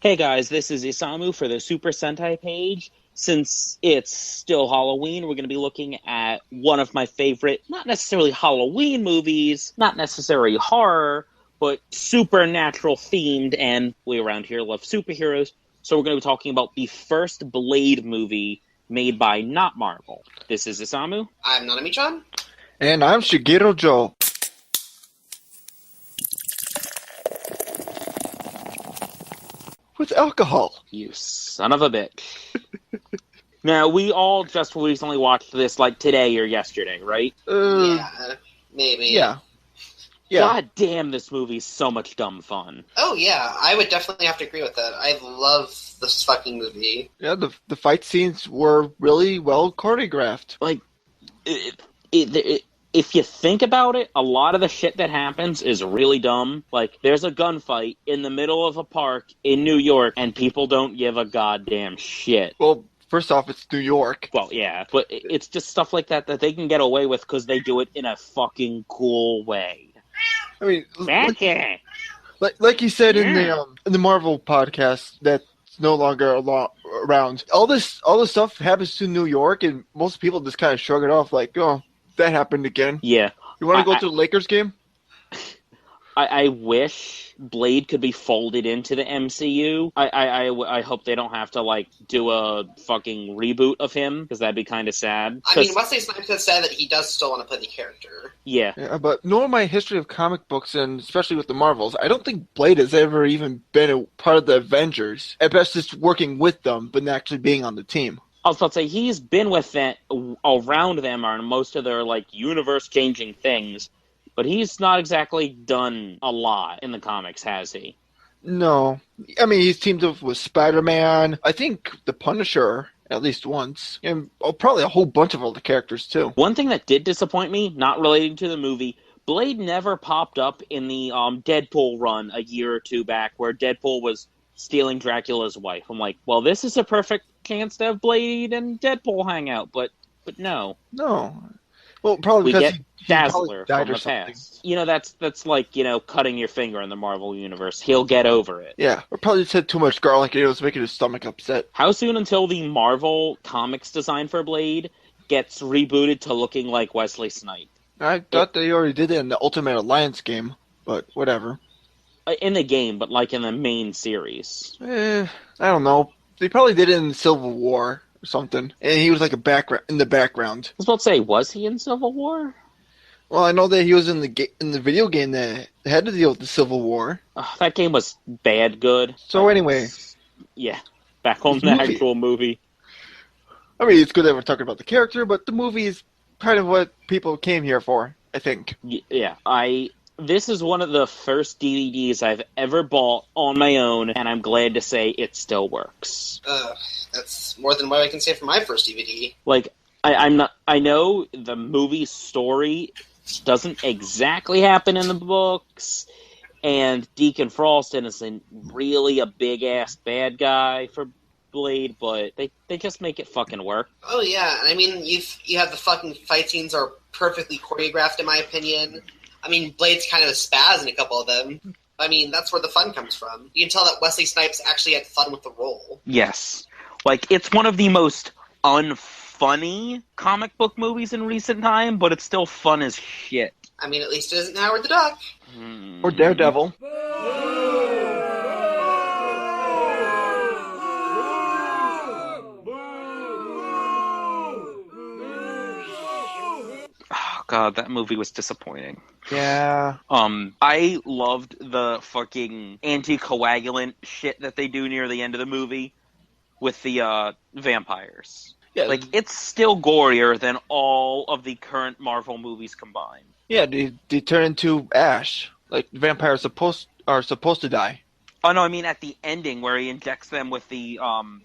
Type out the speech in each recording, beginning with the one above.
Hey guys, this is Isamu for the Super Sentai page. Since it's still Halloween, we're going to be looking at one of my favorite, not necessarily Halloween movies, not necessarily horror, but supernatural themed, and we around here love superheroes, so we're going to be talking about the first Blade movie made by not Marvel. This is Isamu. I'm Nanami-chan. And I'm Shigeru Joe. With alcohol. You son of a bitch. Now, we all just recently watched this, like, today or yesterday, right? Yeah, maybe. Yeah. God damn, this movie's so much dumb fun. Oh, yeah, I would definitely have to agree with that. I love this fucking movie. Yeah, the fight scenes were really well choreographed. Like, if you think about it, a lot of the shit that happens is really dumb. Like, there's a gunfight in the middle of a park in New York, and people don't give a goddamn shit. Well, first off, it's New York. Well, yeah, but it's just stuff like that they can get away with because they do it in a fucking cool way. I mean, like you said in the Marvel podcast that's no longer around. All this stuff happens to New York, and most people just kind of shrug it off, like, oh, that happened again. Yeah. You want to go to the Lakers game? I wish Blade could be folded into the MCU. I hope they don't have to, like, do a fucking reboot of him, because that'd be kind of sad. I mean, Wesley Snipes has said that he does still want to play the character. Yeah. But knowing my history of comic books, and especially with the Marvels, I don't think Blade has ever even been a part of the Avengers. At best, just working with them, but not actually being on the team. I was about to say, he's been with them, around them on most of their, like, universe-changing things, but he's not exactly done a lot in the comics, has he? No. I mean, he's teamed up with Spider-Man, I think the Punisher, at least once, and probably a whole bunch of other characters, too. One thing that did disappoint me, not relating to the movie, Blade never popped up in the Deadpool run a year or two back, where Deadpool was stealing Dracula's wife. I'm like, well, this is a perfect chance to have Blade and Deadpool hang out, but no. No. Well, probably because he Dazzler died from the something. past. You know, that's like, cutting your finger in the Marvel Universe. He'll get over it. Yeah, or probably just had too much garlic and it was making his stomach upset. How soon until the Marvel Comics design for Blade gets rebooted to looking like Wesley Snipes? I thought they already did it in the Ultimate Alliance game, but whatever. In the game, but like in the main series. I don't know. They probably did it in Civil War or something, and he was like in the background. I was about to say, was he in Civil War? Well, I know that he was in the video game that had to deal with the Civil War. That game was bad good. So anyway. Yeah, back on the actual movie. I mean, it's good that we're talking about the character, but the movie is kind of what people came here for, I think. Yeah, this is one of the first DVDs I've ever bought on my own, and I'm glad to say it still works. That's more than what I can say for my first DVD. Like, I know the movie story doesn't exactly happen in the books, and Deacon Froston isn't really a big-ass bad guy for Blade, but they just make it fucking work. Oh, yeah. I mean, you have the fucking fight scenes are perfectly choreographed, in my opinion. I mean, Blade's kind of a spaz in a couple of them. I mean, that's where the fun comes from. You can tell that Wesley Snipes actually had fun with the role. Yes. Like, it's one of the most unfunny comic book movies in recent time, but it's still fun as shit. I mean, at least it isn't Howard the Duck. Or Daredevil. God, that movie was disappointing. Yeah. I loved the fucking anticoagulant shit that they do near the end of the movie with the vampires. Yeah. Like, it's still gorier than all of the current Marvel movies combined. Yeah, they turn into ash. Like, vampires are supposed to die. Oh, no, I mean at the ending where he injects them with the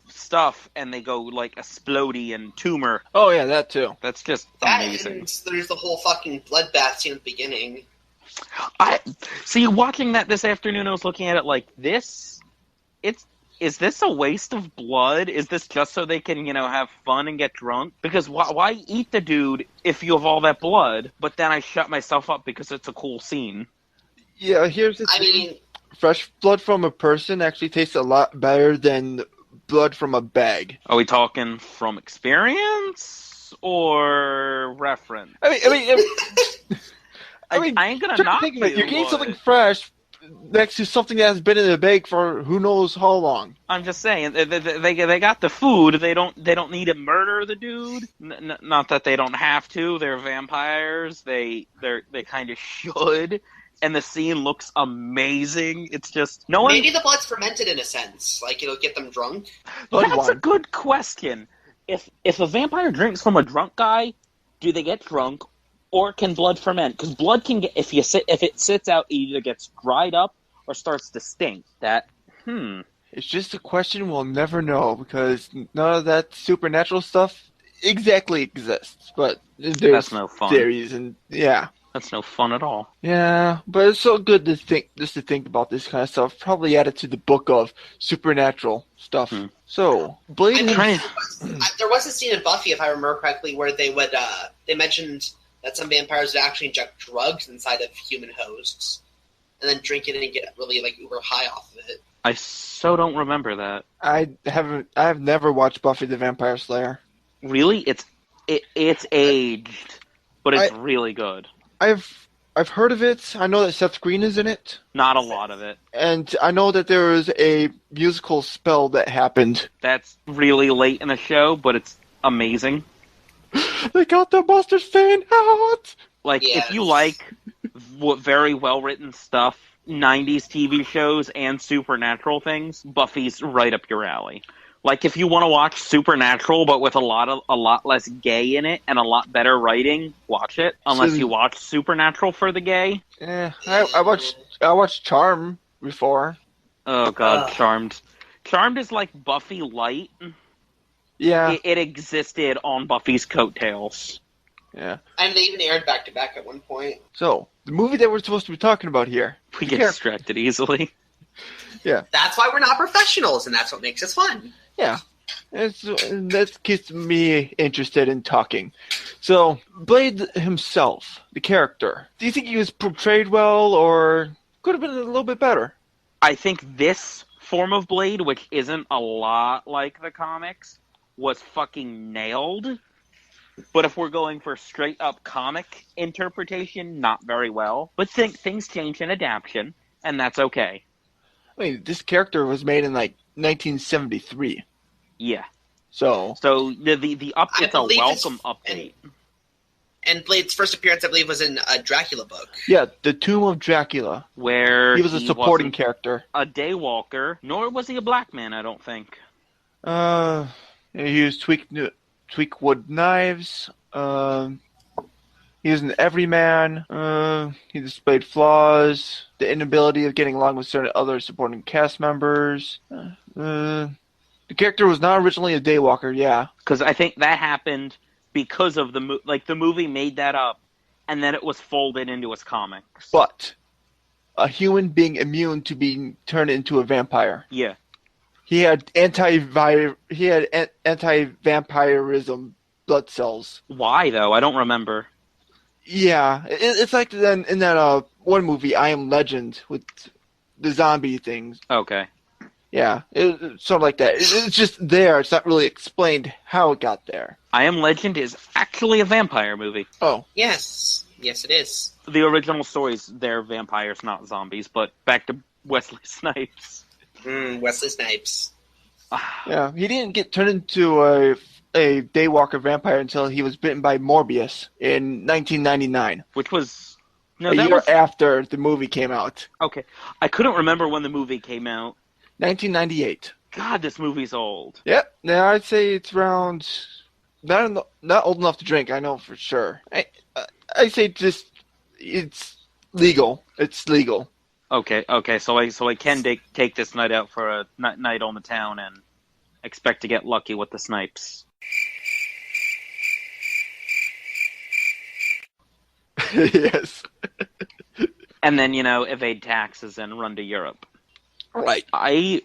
stuff and they go, like, explodey and tumor. Oh, yeah, that too. That's just That amazing. and there's the whole fucking bloodbath scene at the beginning. See, watching that this afternoon, I was looking at it like, is this a waste of blood? Is this just so they can, have fun and get drunk? Because why eat the dude if you have all that blood? But then I shut myself up because it's a cool scene. Yeah, here's the I thing. mean, fresh blood from a person actually tastes a lot better than blood from a bag. Are we talking from experience or reference? I ain't gonna knock think about it. you. You're getting but something fresh next to something that has been in the bag for who knows how long. I'm just saying they got the food. They don't need to murder the dude. Not that they don't have to. They're vampires. They kind of should. And the scene looks amazing. It's just no one. Maybe the blood's fermented in a sense, like it'll get them drunk. That's a good question. If a vampire drinks from a drunk guy, do they get drunk, or can blood ferment? Because blood can get if it sits out, it either gets dried up or starts to stink. It's just a question we'll never know because none of that supernatural stuff exactly exists. But there's That's no fun. theories and yeah. That's no fun at all. Yeah, but it's so good to think about this kind of stuff. Probably added to the book of supernatural stuff. So, Blade. There was a scene in Buffy, if I remember correctly, where they mentioned that some vampires would actually inject drugs inside of human hosts, and then drink it and get really uber high off of it. I so don't remember that. I have never watched Buffy the Vampire Slayer. Really, it's aged, but it's really good. I've heard of it. I know that Seth Green is in it. Not a lot of it. And I know that there was a musical spell that happened. That's really late in the show, but it's amazing. They got the Busters fan out! If you like very well-written stuff, 90s TV shows, and supernatural things, Buffy's right up your alley. If you want to watch Supernatural, but with a lot less gay in it and a lot better writing, watch it. Unless you watch Supernatural for the gay. I watched Charm before. Oh God, Charmed. Charmed is like Buffy light. Yeah, it existed on Buffy's coattails. Yeah, and they even aired back to back at one point. So the movie that we're supposed to be talking about here. We get distracted easily. Yeah, that's why we're not professionals, and that's what makes us fun. Yeah, that keeps me interested in talking. So, Blade himself, the character, do you think he was portrayed well, or could have been a little bit better? I think this form of Blade, which isn't a lot like the comics, was fucking nailed. But if we're going for straight-up comic interpretation, not very well. But things change in adaptation, and that's okay. I mean, this character was made in 1973. Yeah. So the it's a welcome update. And Blade's first appearance, I believe, was in a Dracula book. Yeah, The Tomb of Dracula, where he was a supporting character. A daywalker, nor was he a black man. I don't think. He used tweakwood knives. He was an everyman. He displayed flaws, the inability of getting along with certain other supporting cast members. The character was not originally a daywalker, yeah. Because I think that happened because of the movie made that up, and then it was folded into his comics. But a human being immune to being turned into a vampire. Yeah. He had anti-vampirism blood cells. Why though? I don't remember. Yeah, it's like in that one movie, I Am Legend, with the zombie things. Okay. Yeah, it's sort of like that. It's just there. It's not really explained how it got there. I Am Legend is actually a vampire movie. Oh. Yes, it is. The original stories, they're vampires, not zombies. But back to Wesley Snipes. Wesley Snipes. Yeah, he didn't get turned into a daywalker vampire until he was bitten by Morbius in 1999. Which was... a year after the movie came out. Okay. I couldn't remember when the movie came out. 1998. God, this movie's old. Yep. Now I'd say it's around... Not old enough to drink, I know for sure. I say just... It's legal. It's legal. Okay. So I can take this night out for a night on the town and expect to get lucky with the snipes. Yes. And then, evade taxes and run to Europe. Right. I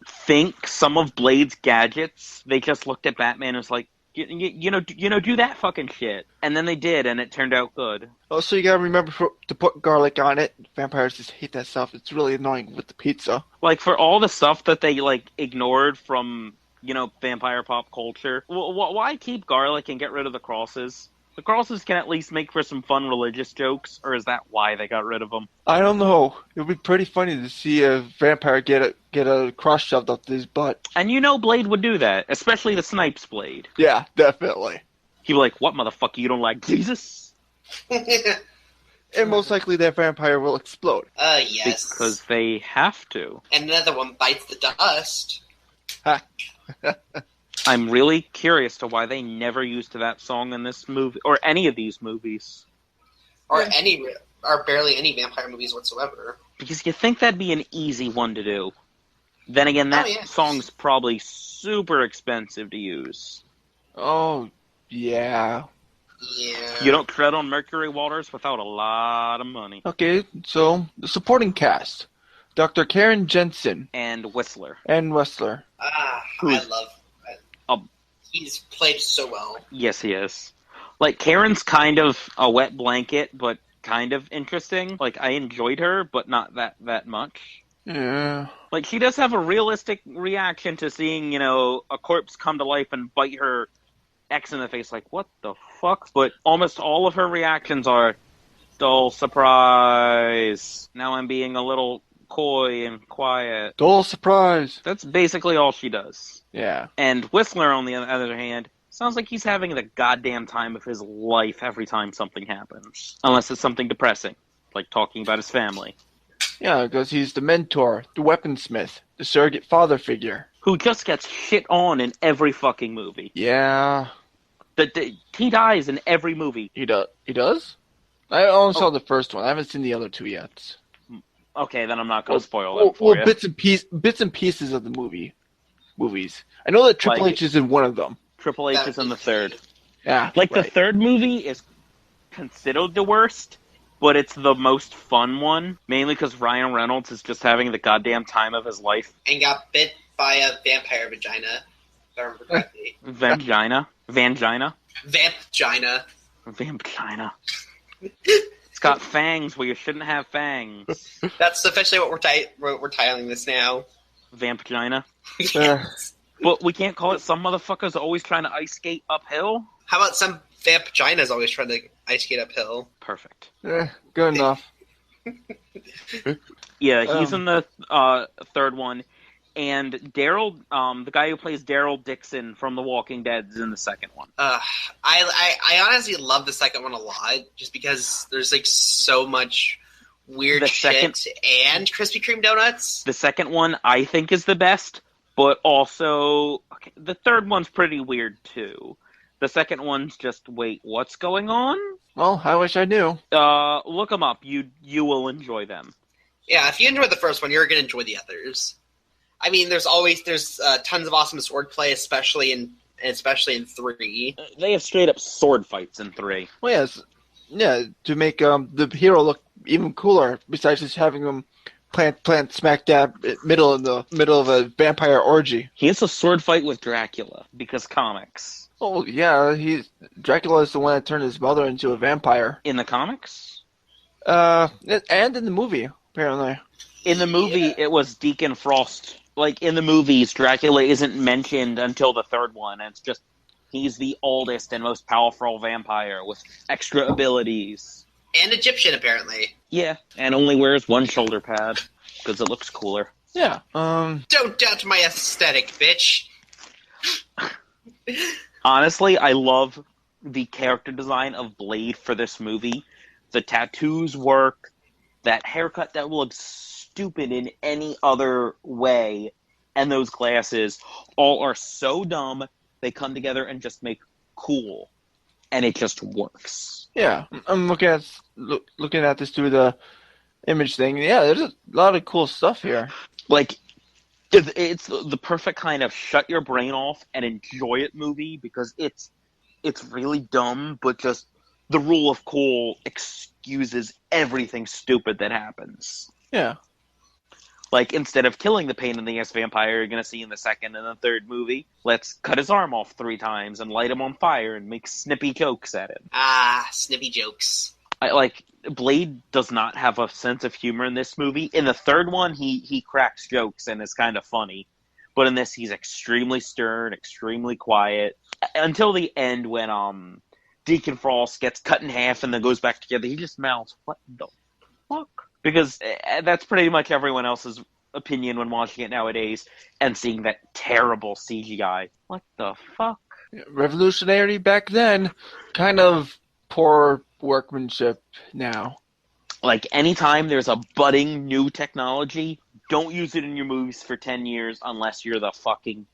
think some of Blade's gadgets, they just looked at Batman and was like, Do that fucking shit. And then they did, and it turned out good. Also, you gotta remember to put garlic on it. Vampires just hate that stuff. It's really annoying with the pizza. Like, for all the stuff that they, ignored from, vampire pop culture, why keep garlic and get rid of the crosses? The crosses can at least make for some fun religious jokes, or is that why they got rid of them? I don't know. It would be pretty funny to see a vampire get a cross shoved up his butt. And Blade would do that, especially the Snipes Blade. Yeah, definitely. He'd be like, "What, motherfucker, you don't like Jesus?" And most likely that vampire will explode. Yes. Because they have to. And another one bites the dust. I'm really curious to why they never used that song in this movie, or any of these movies. Or barely any vampire movies whatsoever. Because you think that'd be an easy one to do. Then again, that song's probably super expensive to use. Oh, yeah. Yeah. You don't tread on Mercury waters without a lot of money. Okay, so the supporting cast. Dr. Karen Jensen. And Whistler. I love he's played so well. Yes, he is. Like, Karen's kind of a wet blanket, but kind of interesting. Like, I enjoyed her, but not that much. Yeah. Like, she does have a realistic reaction to seeing, a corpse come to life and bite her ex in the face. Like, what the fuck? But almost all of her reactions are, dull surprise. Now I'm being a little coy and quiet. Dull surprise. That's basically all she does. Yeah. And Whistler, on the other hand, sounds like he's having the goddamn time of his life every time something happens. Unless it's something depressing, like talking about his family. Yeah, because he's the mentor, the weaponsmith, the surrogate father figure. Who just gets shit on in every fucking movie. Yeah. He dies in every movie. He does? I only saw the first one. I haven't seen the other two yet. Okay, then I'm not going to spoil them for you. Bits and pieces of the movies. I know that Triple H is in one of them. Triple H is in the third. Yeah, the third movie is considered the worst, but it's the most fun one, mainly because Ryan Reynolds is just having the goddamn time of his life. And got bit by a vampire vagina, if I remember correctly. Vangina? Vampgina. Vampgina. It's got fangs where you shouldn't have fangs. That's officially what we're titling this now. Vampgina. Yes. But we can't call it some motherfuckers always trying to ice skate uphill? How about some vampginas always trying to ice skate uphill? Perfect. Good enough. Yeah, he's in the third one. And Daryl, the guy who plays Daryl Dixon from The Walking Dead, is in the second one. I honestly love the second one a lot, just because there's so much weird shit and Krispy Kreme donuts. The second one I think is the best, but also the third one's pretty weird too. The second one's just, wait, what's going on? Well, I wish I knew. Look them up. You will enjoy them. Yeah, if you enjoy the first one, you're gonna enjoy the others. I mean, there's tons of awesome swordplay, especially in 3. They have straight up sword fights in 3. Well, yes, yeah, to make the hero look even cooler. Besides just having him plant smack dab middle of a vampire orgy. He has a sword fight with Dracula because comics. Oh yeah, Dracula is the one that turned his mother into a vampire in the comics. And in the movie apparently. In the movie, it was Deacon Frost. Like, in the movies, Dracula isn't mentioned until the third one. And it's just, he's the oldest and most powerful vampire with extra abilities. And Egyptian, apparently. Yeah, and only wears one shoulder pad, because it looks cooler. Yeah, Don't doubt my aesthetic, bitch! Honestly, I love the character design of Blade for this movie. The tattoos work. That haircut that looks stupid in any other way, and those glasses all are so dumb they come together and just make cool, and it just works. Yeah, I'm looking at this through the image thing. Yeah, there's a lot of cool stuff here. Like, it's the perfect kind of shut your brain off and enjoy it movie, because it's really dumb, but just the rule of cool excuses everything stupid that happens. Yeah. Like, instead of killing the pain in the ass vampire you're going to see in the second and the third movie, let's cut his arm off 3 times and light him on fire and make snippy jokes at him. Ah, snippy jokes. Blade does not have a sense of humor in this movie. In the third one, he cracks jokes and is kind of funny. But in this, he's extremely stern, extremely quiet. Until the end when Deacon Frost gets cut in half and then goes back together, he just mouths, "What the fuck?" Because that's pretty much everyone else's opinion when watching it nowadays and seeing that terrible CGI. What the fuck? Revolutionary back then. Kind of poor workmanship now. Like, anytime there's a budding new technology, don't use it in your movies for 10 years unless you're the fucking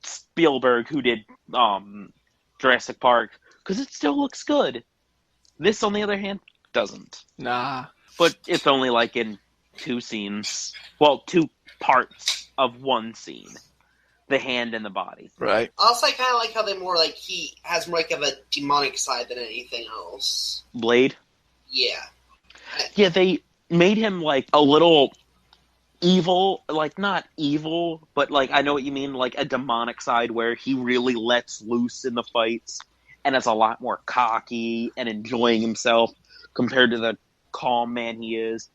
Spielberg who did Jurassic Park, because it still looks good. This, on the other hand, doesn't. Nah. But it's only like in 2 scenes. Well, 2 parts of 1 scene. The hand and the body. Right. Also, I kind of like how they more like he has more like of a demonic side than anything else. Blade? Yeah. Yeah, they made him like a little evil, like not evil, but like I know what you mean, like a demonic side where he really lets loose in the fights and is a lot more cocky and enjoying himself compared to the calm man he is.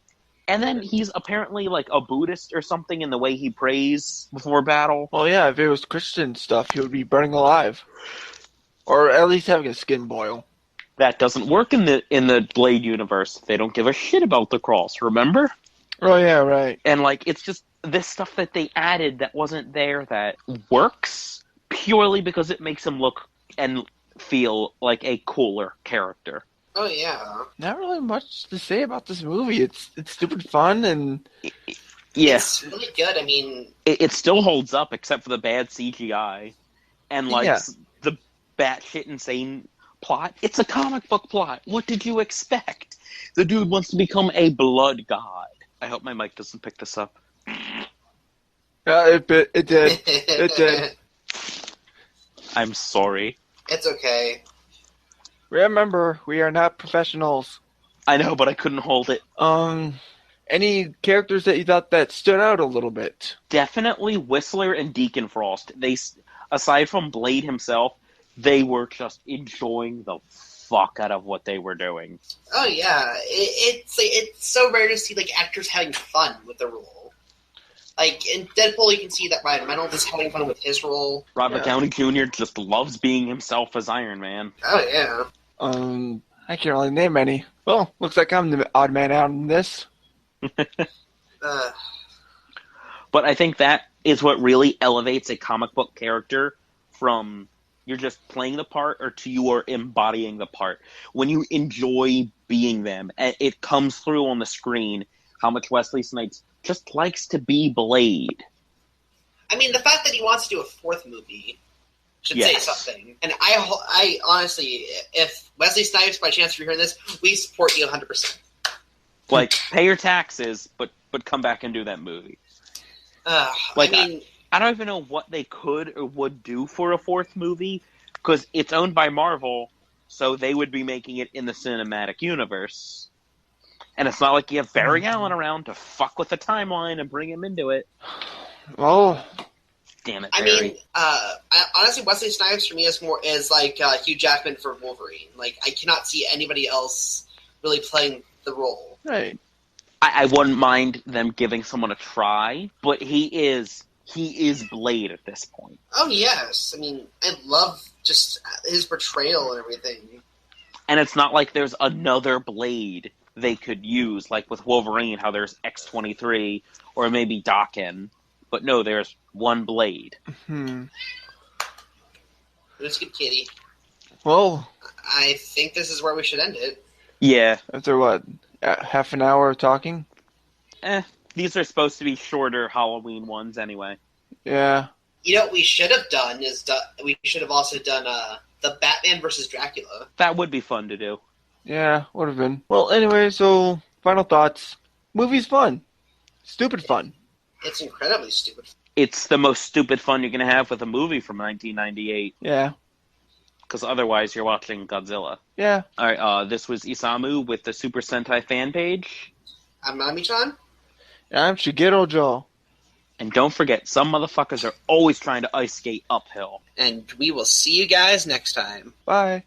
And then he's apparently like a Buddhist or something in the way he prays before battle. Well, yeah, if it was Christian stuff, he would be burning alive. Or at least having a skin boil. That doesn't work in the Blade universe. They don't give a shit about the cross, remember? Oh, yeah, right. And like it's just this stuff that they added that wasn't there that works purely because it makes him look and feel like a cooler character. Oh, yeah. Not really much to say about this movie. It's stupid fun and... Yeah. It's really good. I mean... It still holds up except for the bad CGI. And like the batshit insane plot. It's a comic book plot. What did you expect? The dude wants to become a blood god. I hope my mic doesn't pick this up. it did. It did. I'm sorry. It's okay. Remember, we are not professionals. I know, but I couldn't hold it. Any characters that you thought that stood out a little bit? Definitely Whistler and Deacon Frost. They, aside from Blade himself, they were just enjoying the fuck out of what they were doing. Oh yeah, it's so rare to see like actors having fun with the role. Like in Deadpool, you can see that Ryan Reynolds is having fun with his role. Robert Downey Jr. just loves being himself as Iron Man. Oh yeah. I can't really name any. Well, looks like I'm the odd man out in this. But I think that is what really elevates a comic book character from you're just playing the part or to you are embodying the part. When you enjoy being them, it comes through on the screen how much Wesley Snipes just likes to be Blade. I mean, the fact that he wants to do a 4th movie should say something. And I honestly, if Wesley Snipes, by chance you're hearing this, we support you 100%. Like, pay your taxes, but come back and do that movie. Like, I mean... I don't even know what they could or would do for a 4th movie, because it's owned by Marvel, so they would be making it in the cinematic universe. And it's not like you have Barry Allen around to fuck with the timeline and bring him into it. Oh. Damn it, Barry. I mean, honestly, Wesley Snipes for me is like Hugh Jackman for Wolverine. Like, I cannot see anybody else really playing the role. Right. I wouldn't mind them giving someone a try, but he is Blade at this point. Oh, yes. I mean, I love just his portrayal and everything. And it's not like there's another Blade they could use, like with Wolverine, how there's X-23, or maybe Daken. But no, there's one Blade. It's good, kitty. Well... I think this is where we should end it. Yeah. After what? Half an hour of talking? These are supposed to be shorter Halloween ones anyway. Yeah. You know what we should have done is we should have also done the Batman versus Dracula. That would be fun to do. Yeah, would have been. Well, anyway, so final thoughts. Movie's fun. Stupid fun. It's incredibly stupid. It's the most stupid fun you're going to have with a movie from 1998. Yeah. Because otherwise you're watching Godzilla. Yeah. Alright, this was Isamu with the Super Sentai fan page. I'm Nami-chan. I'm Shigeru Joe. And don't forget, some motherfuckers are always trying to ice skate uphill. And we will see you guys next time. Bye.